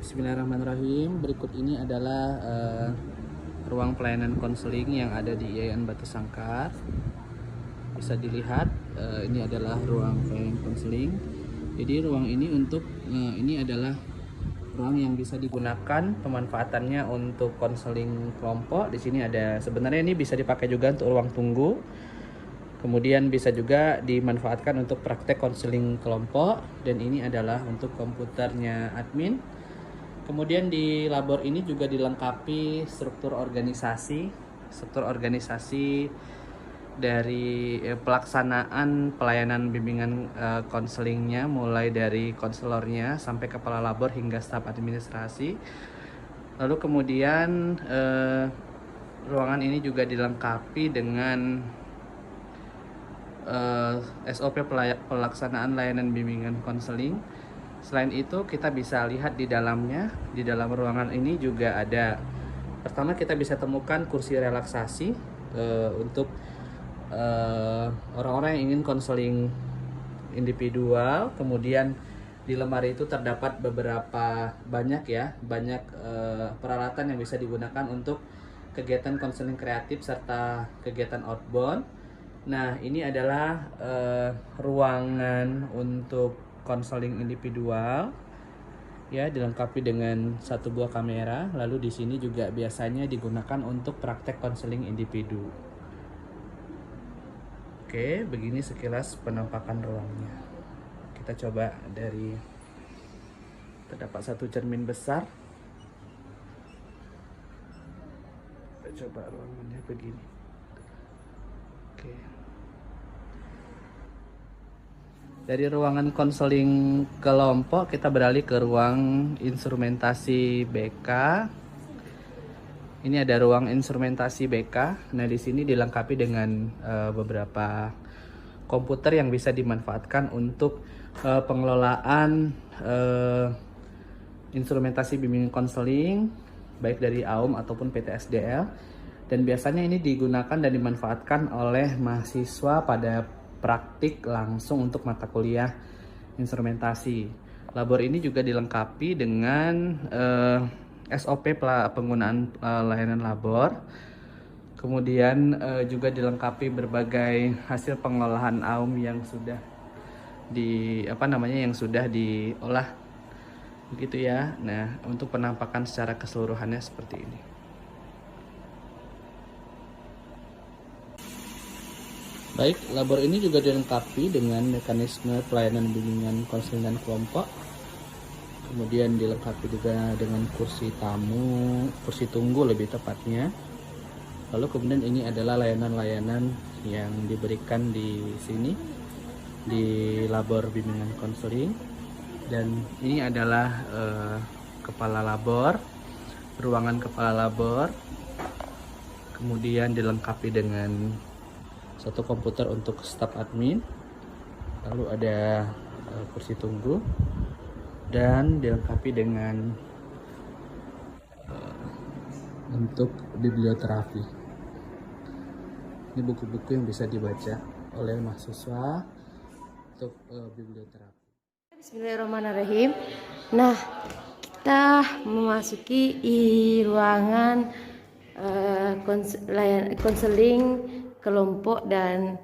Bismillahirrahmanirrahim. Berikut ini adalah ruang pelayanan konseling yang ada di IAIN Batu Sangkar. Bisa dilihat ini adalah ruang pelayanan konseling. Jadi ruang ini ini adalah ruang yang bisa digunakan pemanfaatannya untuk konseling kelompok. Di sini ada sebenarnya ini bisa dipakai juga untuk ruang tunggu. Kemudian bisa juga dimanfaatkan untuk praktek konseling kelompok, dan ini adalah untuk komputernya admin. Kemudian di labor ini juga dilengkapi struktur organisasi dari pelaksanaan pelayanan bimbingan konselingnya, mulai dari konselornya sampai kepala labor hingga staf administrasi. Lalu kemudian ruangan ini juga dilengkapi dengan SOP pelaksanaan layanan bimbingan konseling. Selain itu kita bisa lihat di dalamnya, di dalam ruangan ini juga ada, pertama kita bisa temukan kursi relaksasi untuk orang-orang yang ingin konseling individual. Kemudian di lemari itu terdapat beberapa banyak peralatan yang bisa digunakan untuk kegiatan konseling kreatif serta kegiatan outbound. Nah, ini adalah ruangan untuk konseling individual, ya, dilengkapi dengan satu buah kamera. Lalu di sini juga biasanya digunakan untuk praktek konseling individu. Oke, begini sekilas penampakan ruangnya. Kita coba terdapat satu cermin besar. Kita coba ruangannya begini. Oke. Dari ruangan konseling kelompok kita beralih ke ruang instrumentasi BK. Ini ada ruang instrumentasi BK. Nah, di sini dilengkapi dengan beberapa komputer yang bisa dimanfaatkan untuk pengelolaan instrumentasi bimbingan konseling baik dari AUM ataupun PTSDL. Dan biasanya ini digunakan dan dimanfaatkan oleh mahasiswa pada praktik langsung untuk mata kuliah instrumentasi. Labor ini juga dilengkapi dengan SOP penggunaan layanan labor. Kemudian juga dilengkapi berbagai hasil pengolahan AUM yang sudah diolah begitu ya. Nah, untuk penampakan secara keseluruhannya seperti ini. Baik, labor ini juga dilengkapi dengan mekanisme pelayanan bimbingan konseling kelompok. Kemudian dilengkapi juga dengan kursi tunggu lebih tepatnya. Lalu kemudian ini adalah layanan-layanan yang diberikan di sini di labor bimbingan konseling. Dan ini adalah kepala labor, ruangan kepala labor. Kemudian dilengkapi dengan satu komputer untuk staf admin, lalu ada kursi tunggu, dan dilengkapi dengan untuk biblioterapi. Ini buku-buku yang bisa dibaca oleh mahasiswa untuk biblioterapi. Bismillahirrahmanirrahim. Nah, kita memasuki ruangan konseling kelompok dan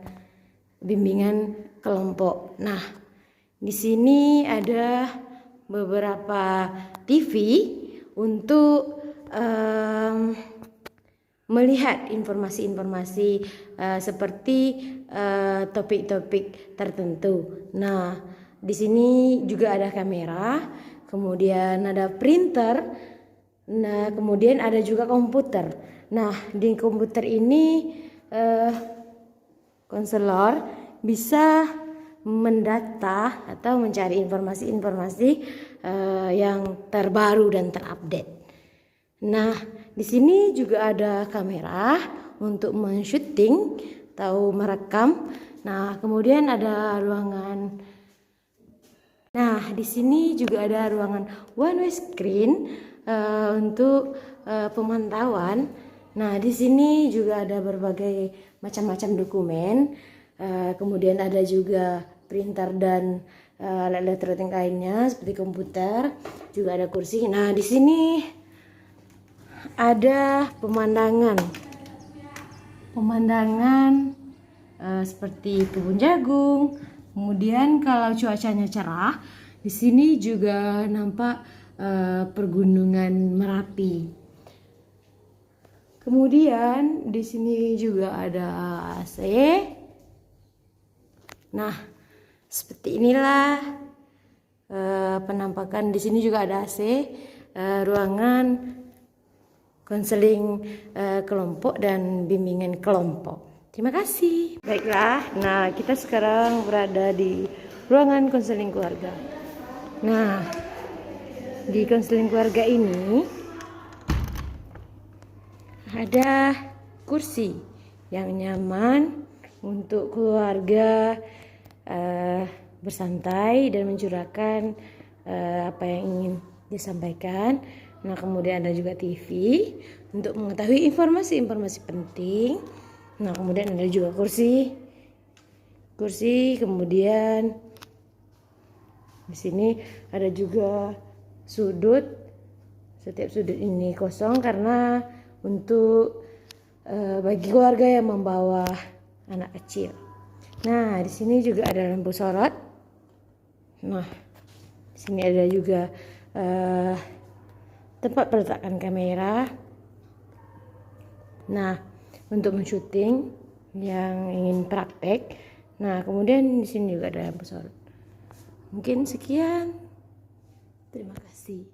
bimbingan kelompok. Nah, di sini ada beberapa TV untuk melihat informasi-informasi seperti topik-topik tertentu. Nah, di sini juga ada kamera, kemudian ada printer, nah kemudian ada juga komputer. Nah, di komputer ini konselor bisa mendata atau mencari informasi-informasi yang terbaru dan terupdate. Nah, di sini juga ada kamera untuk men-syuting atau merekam. Nah, kemudian ada ruangan. Nah, di sini juga ada ruangan one way screen untuk pemantauan. Nah, di sini juga ada berbagai macam-macam dokumen. Kemudian ada juga printer dan alat elektronik lainnya seperti komputer, juga ada kursi. Nah, di sini ada pemandangan seperti kebun jagung. Kemudian kalau cuacanya cerah, di sini juga nampak pergunungan Merapi. Kemudian di sini juga ada AC. Nah, seperti inilah penampakan. Di sini juga ada AC, ruangan konseling kelompok dan bimbingan kelompok. Terima kasih. Baiklah, nah kita sekarang berada di ruangan konseling keluarga. Nah, di konseling keluarga ini ada kursi yang nyaman untuk keluarga bersantai dan mencurahkan apa yang ingin disampaikan. Nah, kemudian ada juga TV untuk mengetahui informasi-informasi penting. Nah, kemudian ada juga kursi. Kemudian di sini ada juga sudut. Setiap sudut ini kosong karena untuk bagi keluarga yang membawa anak kecil. Nah, di sini juga ada lampu sorot. Nah, di sini ada juga tempat peletakan kamera. Nah, untuk mensyuting yang ingin praktek. Nah, kemudian di sini juga ada lampu sorot. Mungkin sekian. Terima kasih.